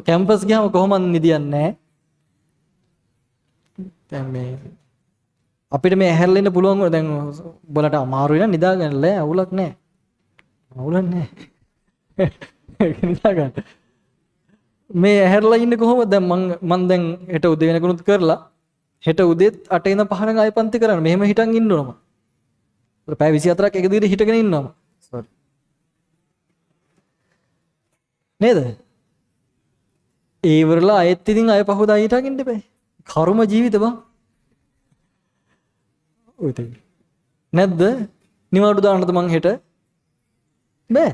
Campus ගියාම කොහොමද නිදියන්නේ නැහැ. දැන් මේ අපිට මේ ඇහැරලා ඉන්න පුළුවන් වුණා. දැන් උඹලට අමාරුයි නම් නිදා ගන්න ලෑ. අවුලක් නැහැ. අවුලක් නැහැ. ඒක නිදා ගන්න. මේ ඇහැරලා ඉන්නේ කොහොමද? දැන් මං දැන් හෙට උදේ වෙනකනුත් කරලා හෙට උදේත් 8 ඉඳන් 5 වෙනකන් ආයෙ පන්ති කරන්න. මෙහෙම හිටන් ඉන්න ඕනම. පැය 24ක් එක දිගට හිටගෙන ඉන්නවා. සෝරි. නේද? ඒ වරලා ආයෙත් ඉතින් ආයෙ පහුදා හිටන් ඉන්න බෑ. කර්ම ජීවිත බං. ඔය තේ. නැද්ද? නිවාඩු දාන්නද මං හෙට? බෑ.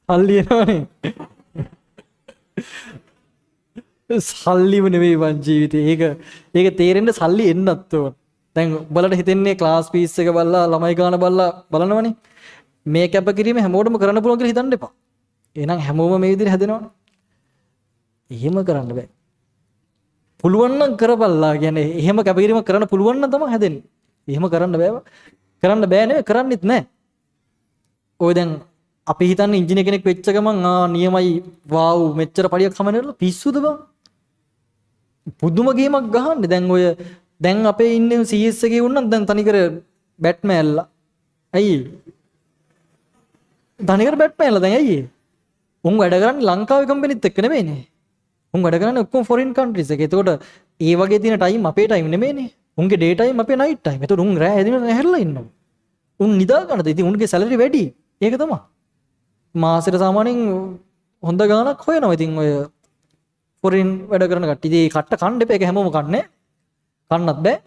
සල්ලි එනවනේ. සල්ලිම නෙවෙයි වන් ජීවිතේ. ඒක තේරෙන්න සල්ලි එන්නත් ඕන. දැන් උඹලට හිතෙන්නේ ක්ලාස් ෆීස් එක බලලා ළමයි ගාන බලලා බලනවනේ. මේ කැපකිරීම හැමෝටම කරන්න පුළුවන් කියලා හිතන්න එපා. එහෙනම් හැමෝම මේ විදිහට හැදෙනවනේ. එහෙම කරන්න බෑ. පුළුවන් නම් කරපල්ලා කියන්නේ එහෙම කැපකිරීමක් කරන්න පුළුවන් නම් තමයි හැදෙන්නේ. එහෙම කරන්න බෑ. කරන්න බෑ නෙවෙයි කරන්නෙත් නෑ. ඔය දැන් අපි හිතන්නේ ඉංජිනේර කෙනෙක් වෙච්ච ගමන් නියමයි වාව් මෙච්චර පඩියක් හමනවලු පිස්සුද බං? පුදුම ගේමක් ගහන්නේ. දැන් අපේ ඉන්නේ CS එකේ වුණා දැන් තනිකර බැට්මෑන්ලා. ඇයි? තනිකර බැට්මෑන්ලා දැන් ඇයි? උන් වැඩ කරන්නේ ලංකාවේ කම්පැනිත් එක්ක නෙමෙයිනේ. උන් වැඩ කරන්නේ ඔක්කොම ෆොරින් කන්ට්‍රීස් එකේ. ඒතකොට ඒ වගේ තියෙන ටයිම් අපේ ටයිම් නෙමෙයිනේ. උන්ගේ ඩේ ටයිම් අපේ නයිට් ටයිම්. ඒතකොට උන් රෑ හැදින ඇහැරලා ඉන්නවා. උන් නිදා ගන්නද? ඉතින් උන්ගේ සැලරි වැඩි. ඒක තමයි. මාසෙට සාමාන්‍යයෙන් හොඳ ගාණක් හොයනවා. ඉතින් ඔය ෆොරින් වැඩ කරන කට්ටිය ඉතින් ඒ කට්ට කන්න එපා. ඒක හැමෝම කන්නේ. කන්නත් බෑ.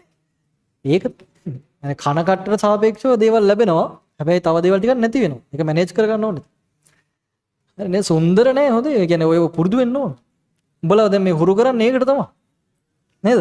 ඒක කන කට්ටට සාපේක්ෂව දේවල් ලැබෙනවා. හැබැයි තව දේවල් ටිකක් නැති වෙනවා. ඒක මැනේජ් කරගන්න ඕනේ. හරි නේ සුන්දර නෑ හොඳේ. ඒ කියන්නේ ඔය පුරුදු වෙන්න ඕන. උඹලා දැන් මේ හුරු කරන්නේ ඒකට තමයි. නේද?